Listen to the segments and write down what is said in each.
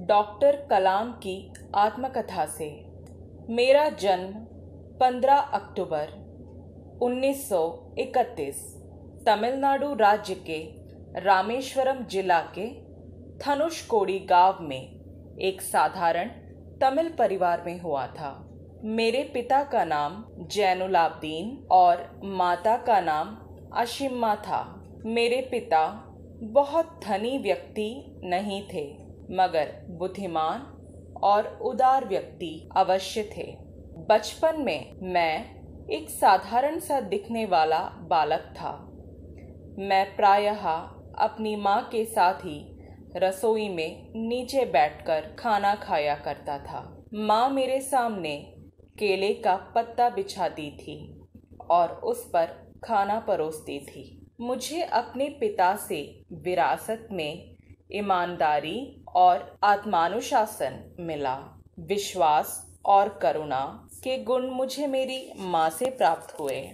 Doctor कलाम की आत्मकथा से। मेरा जन्म 15 अक्टूबर 1931 तमिलनाडु राज्य के रामेश्वरम जिला के धनुषकोडी गांव में एक साधारण तमिल परिवार में हुआ था। मेरे पिता का नाम जैनुलाब्दीन और माता का नाम अशिम्मा था। मेरे पिता बहुत धनी व्यक्ति नहीं थे, मगर बुद्धिमान और उदार व्यक्ति अवश्य थे। बचपन में मैं एक साधारण सा दिखने वाला बालक था। मैं प्रायः अपनी माँ के साथ ही रसोई में नीचे बैठकर खाना खाया करता था। माँ मेरे सामने केले का पत्ता बिछाती थी और उस पर खाना परोसती थी। मुझे अपने पिता से विरासत में ईमानदारी और आत्मानुशासन मिला। विश्वास और करुणा के गुण मुझे मेरी माँ से प्राप्त हुए।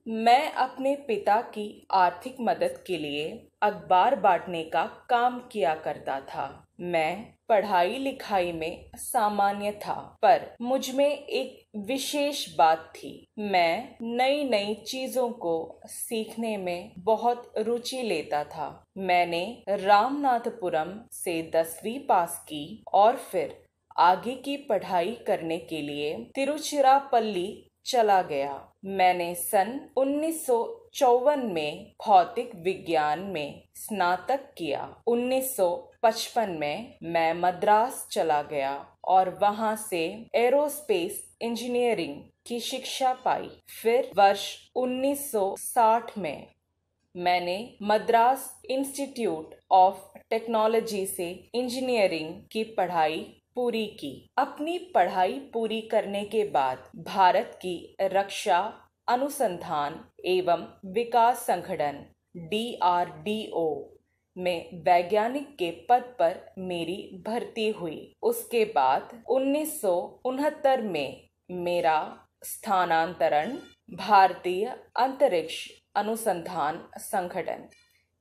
मैं अपने पिता की आर्थिक मदद के लिए अखबार बांटने का काम किया करता था। मैं पढ़ाई लिखाई में सामान्य था, पर मुझ में एक विशेष बात थी। मैं नई नई चीजों को सीखने में बहुत रुचि लेता था। मैंने रामनाथपुरम से 10वीं पास की और फिर आगे की पढ़ाई करने के लिए तिरुचिरापल्ली चला गया। मैंने सन 1954 में भौतिक विज्ञान में स्नातक किया। 1955 में मैं मद्रास चला गया और वहां से एरोस्पेस इंजीनियरिंग की शिक्षा पाई। फिर वर्ष 1960 में मैंने मद्रास इंस्टीट्यूट ऑफ टेक्नोलॉजी से इंजीनियरिंग की पढ़ाई पूरी की। अपनी पढ़ाई पूरी करने के बाद भारत की रक्षा अनुसंधान एवं विकास संगठन DRDO में वैज्ञानिक के पद पर मेरी भर्ती हुई। उसके बाद 1969 में मेरा स्थानांतरण भारतीय अंतरिक्ष अनुसंधान संगठन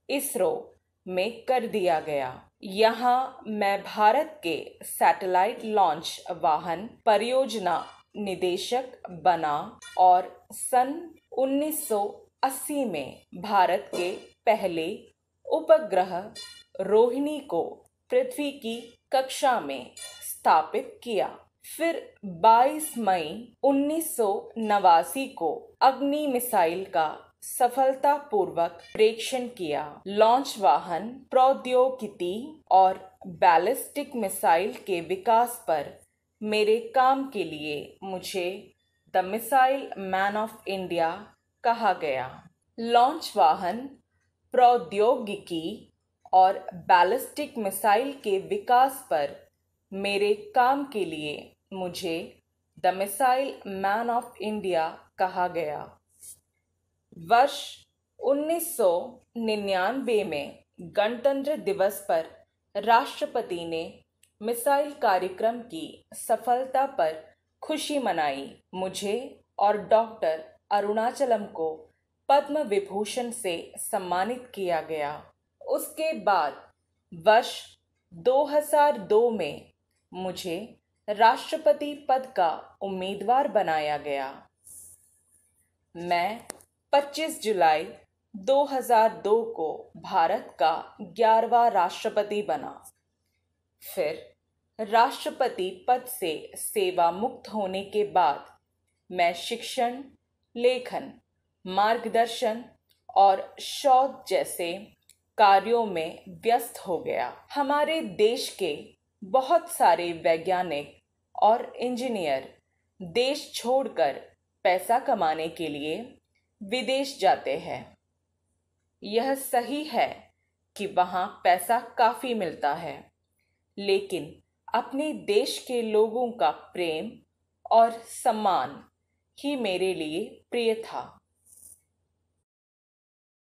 ISRO में कर दिया गया। यहाँ मैं भारत के सैटेलाइट लॉन्च वाहन परियोजना निदेशक बना और सन 1980 में भारत के पहले उपग्रह रोहिणी को पृथ्वी की कक्षा में स्थापित किया। फिर 22 मई 1989 को अग्नि मिसाइल का सफलतापूर्वक प्रेक्षण किया। लॉन्च वाहन प्रौद्योगिकी और बैलिस्टिक मिसाइल के विकास पर मेरे काम के लिए मुझे the missile man of India कहा गया। लॉन्च वाहन प्रौद्योगिकी और बैलिस्टिक मिसाइल के विकास पर मेरे काम के लिए मुझे the missile man of India कहा गया। वर्ष 1999 में गणतंत्र दिवस पर राष्ट्रपति ने मिसाइल कार्यक्रम की सफलता पर खुशी मनाई। मुझे और डॉक्टर अरुणाचलम को पद्म विभूषण से सम्मानित किया गया। उसके बाद वर्ष 2002 में मुझे राष्ट्रपति पद का उम्मीदवार बनाया गया। मैं 25 जुलाई 2002 को भारत का 11वां राष्ट्रपति बना। फिर राष्ट्रपति पद से सेवा मुक्त होने के बाद मैं शिक्षण, लेखन, मार्गदर्शन और शोध जैसे कार्यों में व्यस्त हो गया। हमारे देश के बहुत सारे वैज्ञानिक और इंजीनियर देश छोड़कर पैसा कमाने के लिए विदेश जाते हैं। यह सही है कि वहाँ पैसा काफ़ी मिलता है, लेकिन अपने देश के लोगों का प्रेम और सम्मान ही मेरे लिए प्रिय था।